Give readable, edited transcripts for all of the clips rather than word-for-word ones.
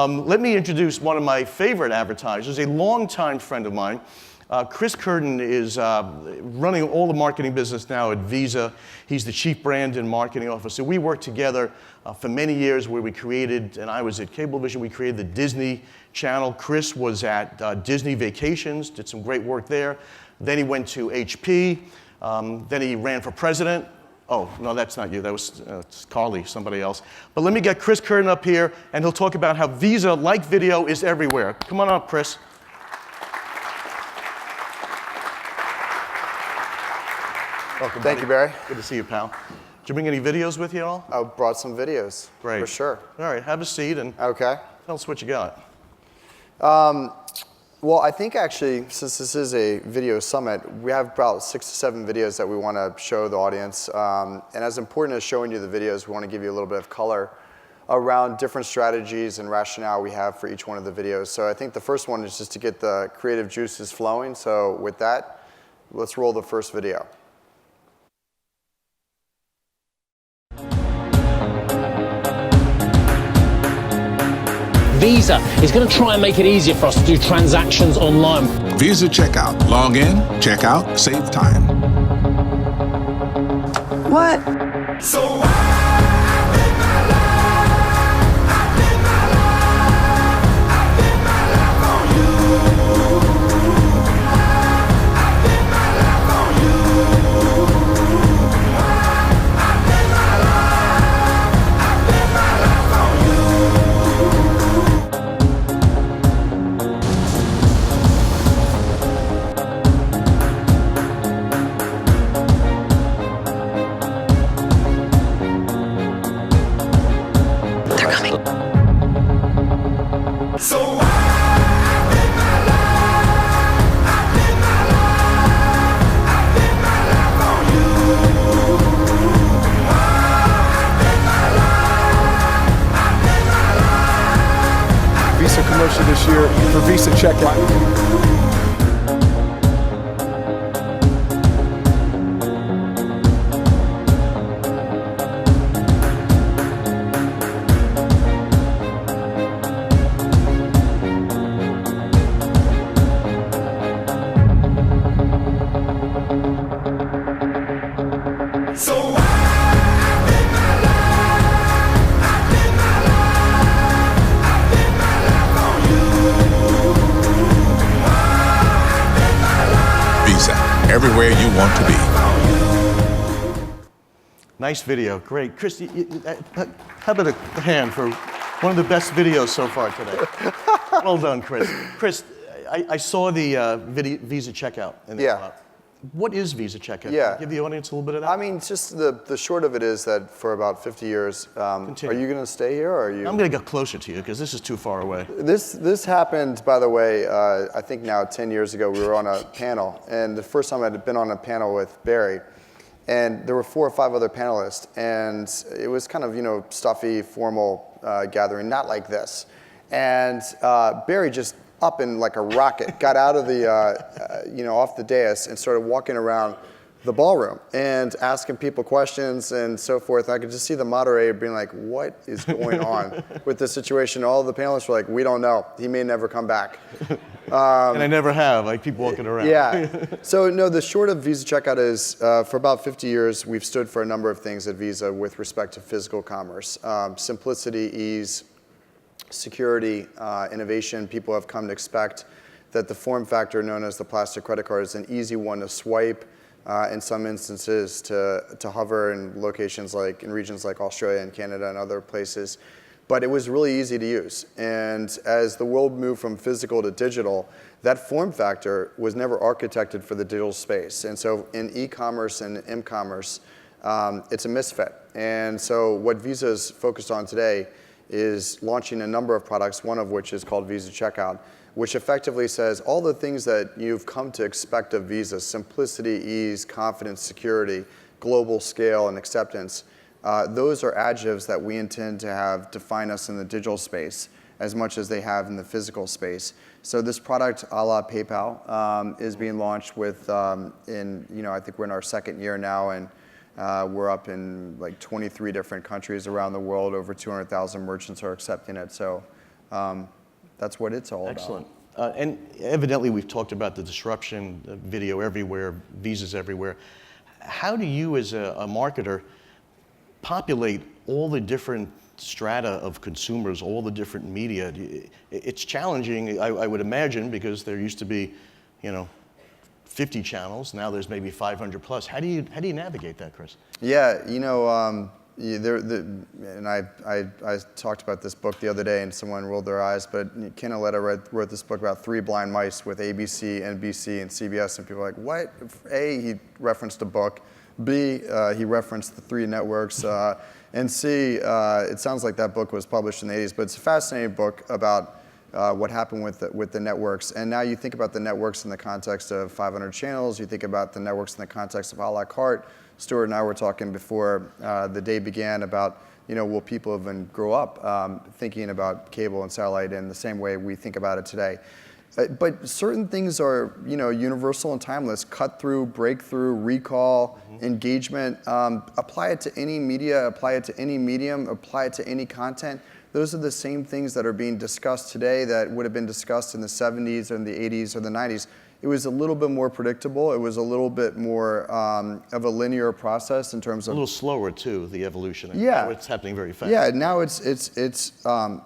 Let me introduce one of my favorite advertisers, a longtime friend of mine. Chris Curtin is running all the marketing business now at Visa. He's the Chief Brand and Marketing Officer. We worked together for many years where we created, and I was at Cablevision, we created the Disney Channel. Chris was at Disney Vacations, did some great work there. Then he went to HP. Then he ran for president. Oh, no, that's not you. That was Carly, somebody else. But let me get Chris Curtin up here, and he'll talk about how Visa, like video, is everywhere. Come on up, Chris. Welcome, Thank you, Barry. Good to see you, pal. Did you bring any videos with you at all? I brought some videos. Great. For sure. All right, have a seat and okay. Tell us what you got. Well, I think actually, since this is a video summit, we have about 6 to 7 videos that we want to show the audience. And as important as showing you the videos, we want to give you a little bit of color around different strategies and rationale we have for each one of the videos. So I think the first one is just to get the creative juices flowing. So with that, let's roll the first video. Visa is going to try and make it easier for us to do transactions online. Visa Checkout. Log in, check out, save time. What? So Visa commercial this year for Visa Checkout. Everywhere you want to be. Nice video, great. Chris, how about a hand for one of the best videos so far today? Well done, Chris. Chris, I saw the Visa Checkout. What is Visa Checkout? Yeah. Give the audience a little bit of that. I mean, just the short of it is that for about 50 years, are you going to stay here or are you? I'm going to get closer to you because this is too far away. This happened, by the way, I think now 10 years ago, we were on a panel. And the first time I'd been on a panel with Barry. And there were 4 or 5 other panelists. And it was kind of, stuffy, formal gathering, not like this. And Barry just up in like a rocket, got out of the, off the dais and started walking around the ballroom and asking people questions and so forth. I could just see the moderator being like, what is going on with this situation? All the panelists were like, we don't know. He may never come back. And I never have. I keep walking around. Yeah. So no, the short of Visa Checkout is for about 50 years, we've stood for a number of things at Visa with respect to physical commerce. Simplicity, ease, security, innovation. People have come to expect that the form factor known as the plastic credit card is an easy one to swipe, in some instances to hover in locations like, in regions like Australia and Canada and other places. But it was really easy to use. And as the world moved from physical to digital, that form factor was never architected for the digital space. And so in e-commerce and m-commerce, it's a misfit. And so what Visa is focused on today is launching a number of products, one of which is called Visa Checkout, which effectively says all the things that you've come to expect of Visa, simplicity, ease, confidence, security, global scale, and acceptance, those are adjectives that we intend to have define us in the digital space as much as they have in the physical space. So this product, a la PayPal, is being launched with, I think we're in our 2nd year now, and we're up in like 23 different countries around the world. Over 200,000 merchants are accepting it. So that's what it's all Excellent. And evidently we've talked about the disruption, video everywhere, visas everywhere. How do you as a marketer populate all the different strata of consumers, all the different media? It's challenging, I would imagine, because there used to be, 50 channels. Now there's maybe 500 plus. How do you navigate that, Chris? Yeah, and I talked about this book the other day, and someone rolled their eyes. But Canaletta wrote this book about 3 blind mice with ABC, NBC, and CBS, and people are like, what? A, he referenced a book. B, he referenced the 3 networks. And C, it sounds like that book was published in the 80s, but it's a fascinating book about what happened with the networks. And now you think about the networks in the context of 500 channels. You think about the networks in the context of a la carte. Stuart and I were talking before the day began about, will people even grow up thinking about cable and satellite in the same way we think about it today? But certain things are, universal and timeless. Cut through, breakthrough, recall, engagement. Apply it to any media, apply it to any medium, apply it to any content. Those are the same things that are being discussed today that would have been discussed in the 70s or in the 80s or the 90s. It was a little bit more predictable. It was a little bit more of a linear process in terms of... A little slower, too, the evolution. Yeah. Now it's happening very fast. Yeah, now it's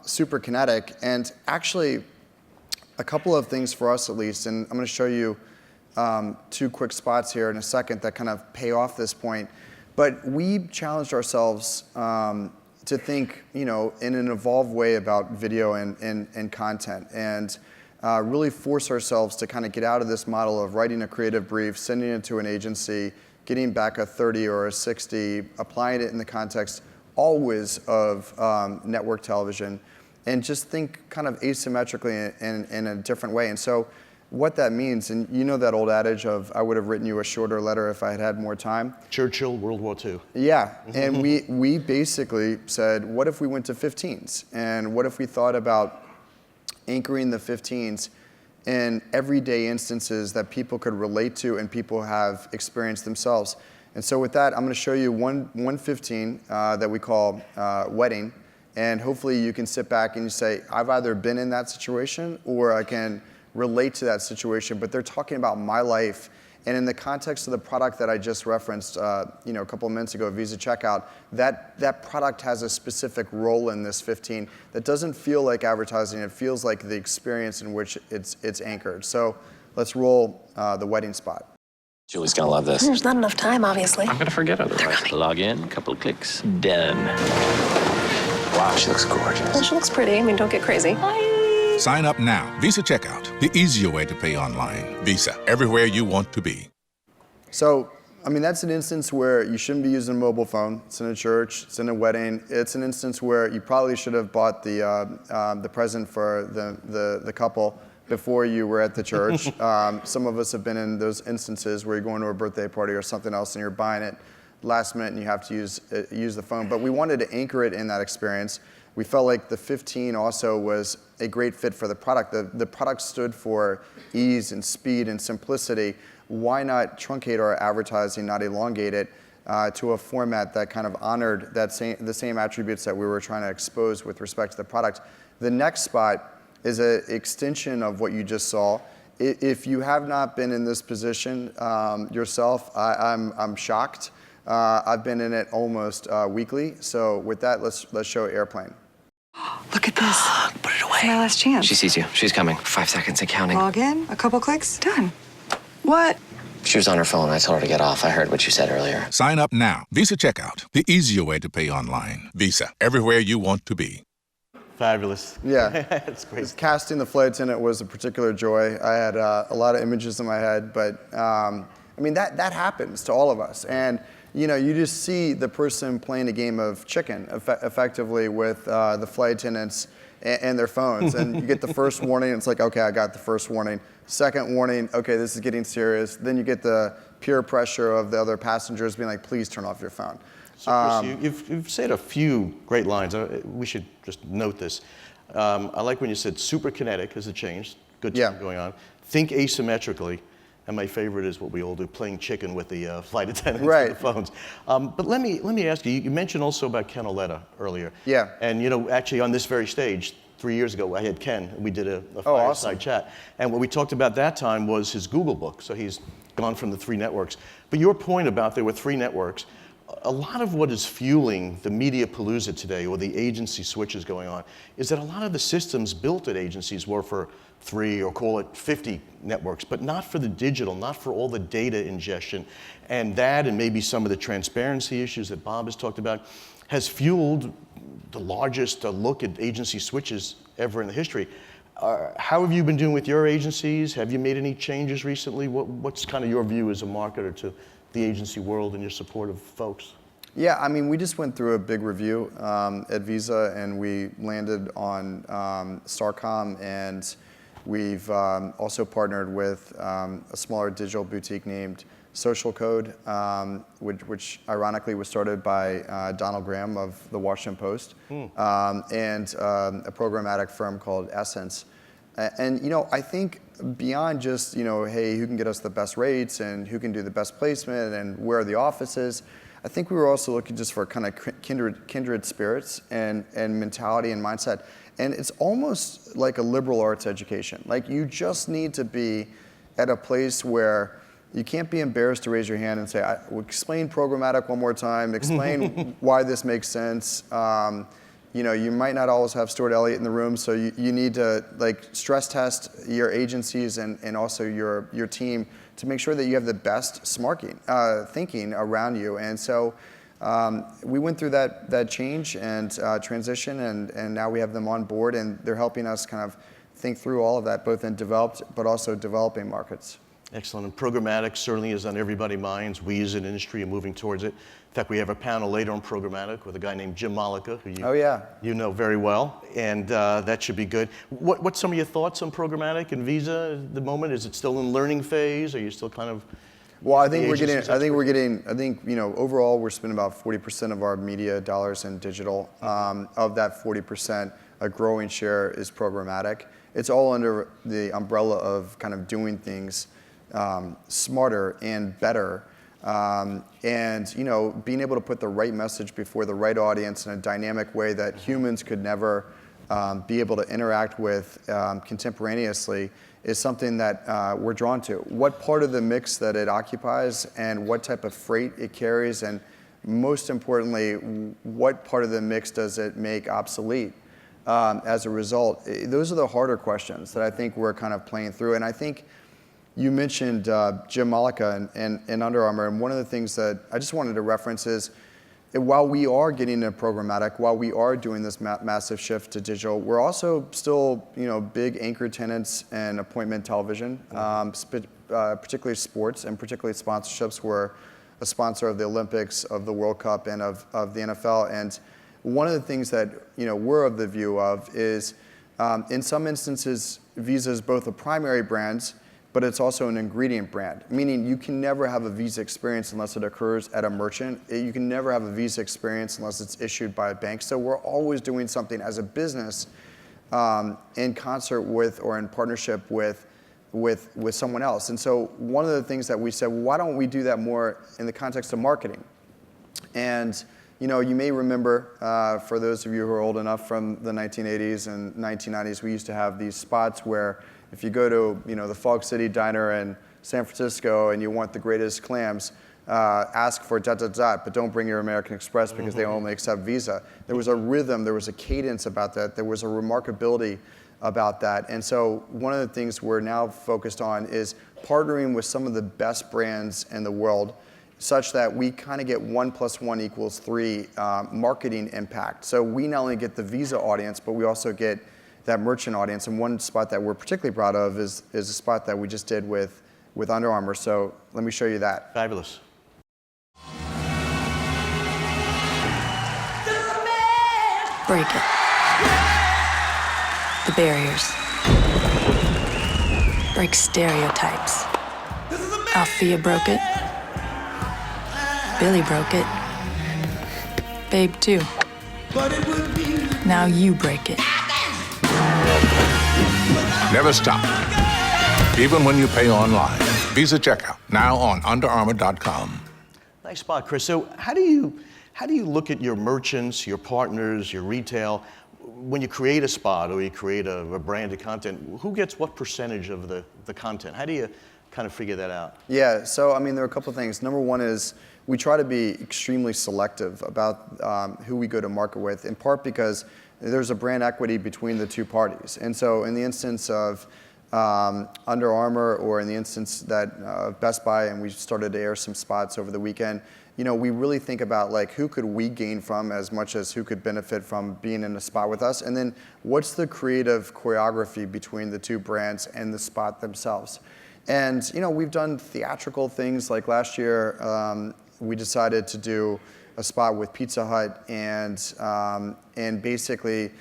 super kinetic. And actually, a couple of things for us at least, and I'm going to show you 2 quick spots here in a second that kind of pay off this point. But we challenged ourselves to think, in an evolved way about video and content, and really force ourselves to kind of get out of this model of writing a creative brief, sending it to an agency, getting back a 30 or a 60, applying it in the context always of network television, and just think kind of asymmetrically in a different way. And so what that means, and that old adage of, I would have written you a shorter letter if I had had more time. Churchill, World War II. Yeah, and we basically said, what if we went to 15s? And what if we thought about anchoring the 15s in everyday instances that people could relate to and people have experienced themselves? And so with that, I'm going to show you one 15 that we call wedding. And hopefully you can sit back and you say, I've either been in that situation or I can relate to that situation, but they're talking about my life. And in the context of the product that I just referenced a couple of minutes ago, Visa Checkout, that product has a specific role in this 15 that doesn't feel like advertising. It feels like the experience in which it's anchored. So let's roll the wedding spot. Julie's gonna love this. There's not enough time, obviously. I'm gonna forget otherwise. Log in, couple clicks, done. Wow, she looks gorgeous. Well, she looks pretty. I mean, don't get crazy. Sign up now. Visa Checkout, the easier way to pay online. Visa, everywhere you want to be. So, that's an instance where you shouldn't be using a mobile phone. It's in a church, it's in a wedding. It's an instance where you probably should have bought the present for the couple before you were at the church. Some of us have been in those instances where you're going to a birthday party or something else and you're buying it last minute and you have to use the phone. But we wanted to anchor it in that experience. We felt like the 15 also was a great fit for the product. The product stood for ease and speed and simplicity. Why not truncate our advertising, not elongate it, to a format that kind of honored the same attributes that we were trying to expose with respect to the product? The next spot is an extension of what you just saw. If you have not been in this position yourself, I'm shocked. I've been in it almost weekly. So with that, let's show Airplane. Look at this. Put it away. It's my last chance. She sees you. She's coming. 5 seconds and counting. Log in, a couple clicks, done. What? She was on her phone. I told her to get off. I heard what you said earlier. Sign up now. Visa Checkout, the easier way to pay online. Visa, everywhere you want to be. Fabulous. Yeah. It's great. Casting the flight attendant was a particular joy. I had a lot of images in my head, but that happens to all of us. And you just see the person playing a game of chicken effectively with the flight attendants and their phones. And you get the first warning, it's like, okay, I got the first warning. Second warning, okay, this is getting serious. Then you get the peer pressure of the other passengers being like, please turn off your phone. So Chris, you've said a few great lines. We should just note this. I like when you said super kinetic as a change. Good time going on. Think asymmetrically. And my favorite is what we all do, playing chicken with the flight attendants Right. on the phones. But let me ask you, you mentioned also about Ken Oletta earlier. Yeah. And actually on this very stage, 3 years ago, I had Ken, and we did a fireside awesome. chat. And what we talked about that time was his Google book. So he's gone from the 3 networks. But your point about there were 3 networks, a lot of what is fueling the media palooza today, or the agency switches going on, is that a lot of the systems built at agencies were for 3 or call it 50 networks, but not for the digital, not for all the data ingestion. And that, and maybe some of the transparency issues that Bob has talked about, has fueled the largest look at agency switches ever in the history. How have you been doing with your agencies? Have you made any changes recently? What's kind of your view as a marketer to the agency world and your support of folks? Yeah, I mean, we just went through a big review at Visa, and we landed on Starcom, and we've also partnered with a smaller digital boutique named Social Code, which ironically was started by Donald Graham of the Washington Post, and a programmatic firm called Essence. And I think beyond just hey, who can get us the best rates and who can do the best placement and where are the offices, I think we were also looking just for kind of kindred spirits and mentality and mindset. And it's almost like a liberal arts education. Like, you just need to be at a place where you can't be embarrassed to raise your hand and say, explain programmatic one more time, explain why this makes sense. You might not always have Stuart Elliott in the room, so you need to stress test your agencies and also your team to make sure that you have the best thinking around you. And so we went through that change and transition, and now we have them on board, and they're helping us kind of think through all of that, both in developed but also developing markets. Excellent. And programmatic certainly is on everybody's minds. We as an industry are moving towards it. In fact, we have a panel later on programmatic with a guy named Jim Malika, who you know very well, and that should be good. What's some of your thoughts on programmatic and Visa at the moment? Is it still in learning phase? Are you still kind of? Well, I think overall we're spending about 40% of our media dollars in digital. Of that 40%, a growing share is programmatic. It's all under the umbrella of kind of doing things smarter and better, and being able to put the right message before the right audience in a dynamic way that humans could never be able to interact with contemporaneously is something that we're drawn to. What part of the mix that it occupies and what type of freight it carries, and most importantly, what part of the mix does it make obsolete as a result? Those are the harder questions that I think we're kind of playing through. And I think you mentioned Jim Malika and Under Armour, and one of the things that I just wanted to reference is, while we are getting into programmatic, while we are doing this massive shift to digital, we're also still, big anchor tenants in appointment television, particularly sports and particularly sponsorships. We're a sponsor of the Olympics, of the World Cup, and of the NFL. And one of the things that we're of the view of is, in some instances, Visa is both a primary brand, but it's also an ingredient brand, meaning you can never have a Visa experience unless it occurs at a merchant. You can never have a Visa experience unless it's issued by a bank. So we're always doing something as a business in concert with or in partnership with someone else. And so one of the things that we said, well, why don't we do that more in the context of marketing? And you may remember, for those of you who are old enough, from the 1980s and 1990s, we used to have these spots where if you go to the Fog City Diner in San Francisco and you want the greatest clams, ask for ... but don't bring your American Express because they only accept Visa. There was a rhythm, there was a cadence about that, there was a remarkability about that. And so one of the things we're now focused on is partnering with some of the best brands in the world, such that we kind of get 1 + 1 = 3 marketing impact. So we not only get the Visa audience, but we also get that merchant audience. And one spot that we're particularly proud of is a spot that we just did with Under Armour. So let me show you that. Fabulous. Break it. The barriers. Break stereotypes. Althea broke it. Billy broke it. Babe too. Now you break it. Never stop. Even when you pay online. Visa checkout, now on UnderArmour.com. Nice spot, Chris. So how do you look at your merchants, your partners, your retail, when you create a spot or you create a branded content? Who gets what percentage of the content? How do you kind of figure that out? Yeah, so I mean, there are a couple of things. Number one is we try to be extremely selective about who we go to market with, in part because there's a brand equity between the two parties. And so in the instance of Under Armour, or in the instance that of Best Buy, and we started to air some spots over the weekend, you know, we really think about like who could we gain from as much as who could benefit from being in a spot with us, and then what's the creative choreography between the two brands and the spot themselves. And you know, we've done theatrical things, like last year we decided to do a spot with Pizza Hut, and basically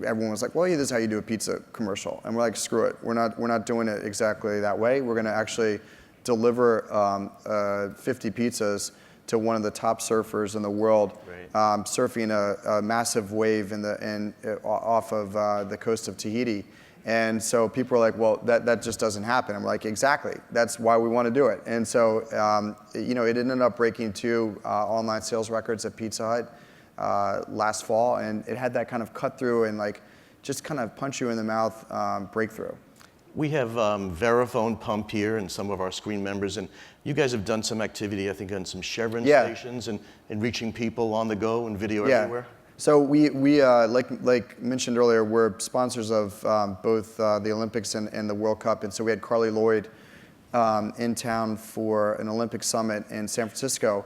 everyone was like, well, yeah, this is how you do a pizza commercial. And we're like, screw it. We're not doing it exactly that way. We're going to actually deliver 50 pizzas to one of the top surfers in the world, surfing a massive wave off of the coast of Tahiti. And so people are like, well, that just doesn't happen. I'm like, exactly. That's why we want to do it. And so, you know, it ended up breaking 2 online sales records at Pizza Hut last fall, and it had that kind of cut through and like just kind of punch you in the mouth breakthrough. We have Verifone Pump here and some of our screen members, and you guys have done some activity, I think, on some Chevron stations and reaching people on the go and video everywhere. So we like mentioned earlier, we're sponsors of both the Olympics and the World Cup, and so we had Carly Lloyd in town for an Olympic summit in San Francisco.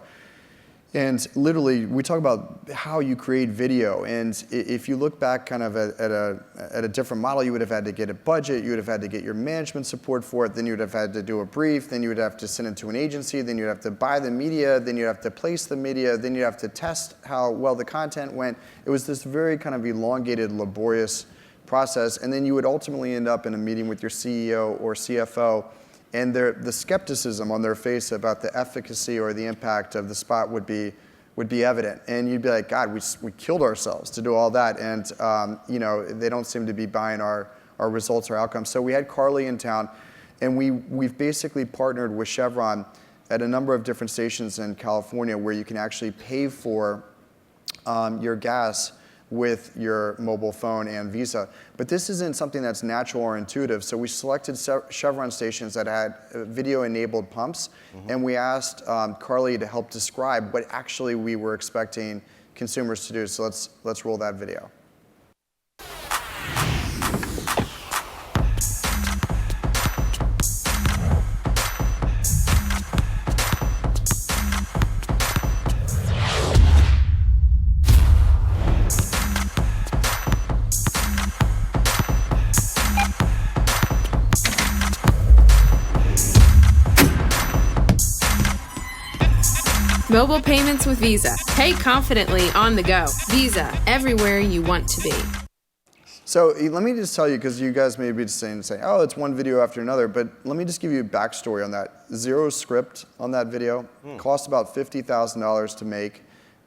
And literally, we talk about how you create video. And if you look back kind of at a different model, you would have had to get a budget, you would have had to get your management support for it, then you would have had to do a brief, then you would have to send it to an agency, then you'd have to buy the media, then you'd have to place the media, then you'd have to test how well the content went. It was this very kind of elongated, laborious process. And then you would ultimately end up in a meeting with your CEO or CFO, and the skepticism on their face about the efficacy or the impact of the spot would be evident. And you'd be like, God, we killed ourselves to do all that. And you know, they don't seem to be buying our results or outcomes. So we had Carly in town, and we've basically partnered with Chevron at a number of different stations in California where you can actually pay for your gas with your mobile phone and Visa. But this isn't something that's natural or intuitive, so we selected Chevron stations that had video-enabled pumps, and we asked Carly to help describe what actually we were expecting consumers to do. So let's roll that video. Mobile payments with Visa. Pay confidently on the go. Visa, everywhere you want to be. So let me just tell you, because you guys may be saying, oh, it's one video after another, but let me just give you a backstory on that. Zero script on that video. Cost about $50,000 to make.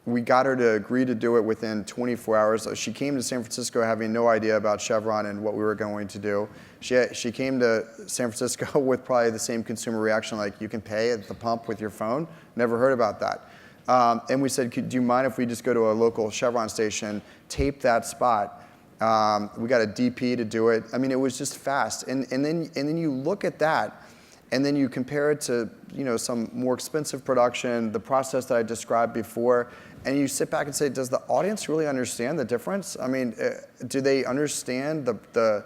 We got her to agree to do it within 24 hours. She came to San Francisco having no idea about Chevron and what we were going to do. She came to San Francisco with probably the same consumer reaction, like, you can pay at the pump with your phone? Never heard about that. And we said, do you mind if we just go to a local Chevron station, tape that spot? We got a DP to do it. I mean, it was just fast. And then you look at that, and then you compare it to, you know, some more expensive production, the process that I described before, and you sit back and say, does the audience really understand the difference? I mean, do they understand the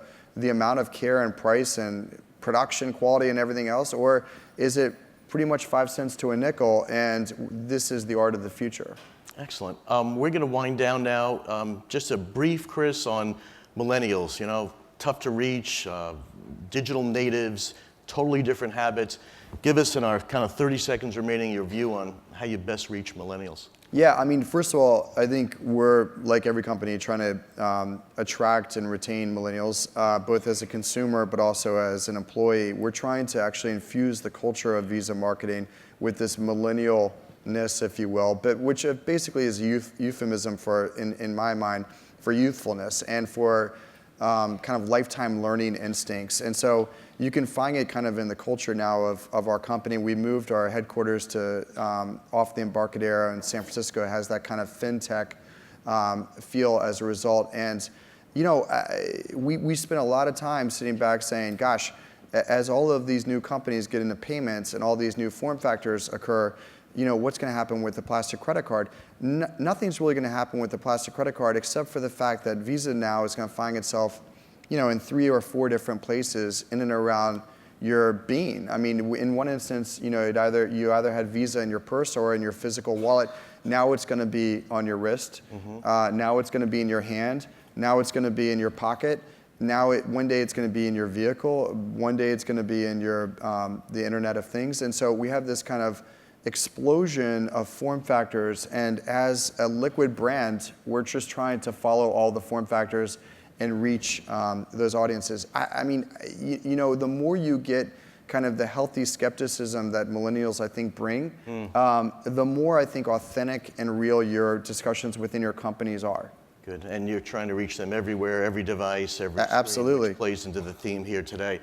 amount of care and price and production quality and everything else, or is it pretty much 5 cents to a nickel, and this is the art of the future? Excellent. We're going to wind down now. Just a brief, Chris, on millennials. You know, tough to reach, digital natives, totally different habits. Give us, in our kind of 30 seconds remaining, your view on how you best reach millennials. Yeah, I mean, first of all, I think we're, like every company, trying to attract and retain millennials, both as a consumer but also as an employee. We're trying to actually infuse the culture of Visa marketing with this millennialness, if you will, but which basically is euphemism for, in my mind, for youthfulness and for kind of lifetime learning instincts. And so you can find it kind of in the culture now of our company. We moved our headquarters to off the Embarcadero in San Francisco. It has that kind of fintech feel as a result. And we spent a lot of time sitting back saying, gosh, as all of these new companies get into payments and all these new form factors occur, what's going to happen with the plastic credit card? Nothing's really going to happen with the plastic credit card except for the fact that Visa now is going to find itself, in 3 or 4 different places in and around your being. I mean, in one instance, you either had Visa in your purse or in your physical wallet. Now it's going to be on your wrist. Now it's going to be in your hand. Now it's going to be in your pocket. Now one day it's going to be in your vehicle. One day it's going to be in the Internet of Things. And so we have this kind of explosion of form factors, and as a liquid brand, we're just trying to follow all the form factors and reach those audiences. I mean, the more you get kind of the healthy skepticism that millennials, I think, bring, the more, I think, authentic and real your discussions within your companies are. Good, and you're trying to reach them everywhere, every device, every screen, absolutely, which plays into the theme here today.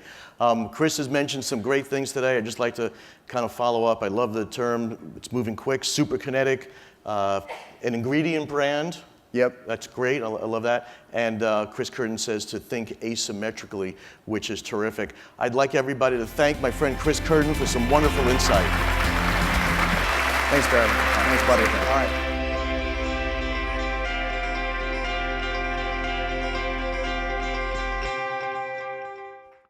Chris has mentioned some great things today. I'd just like to kind of follow up. I love the term, it's moving quick, super kinetic, an ingredient brand. Yep. That's great, I love that. And Chris Curtin says to think asymmetrically, which is terrific. I'd like everybody to thank my friend Chris Curtin for some wonderful insight. Thanks, Barry. Thanks, buddy. All right.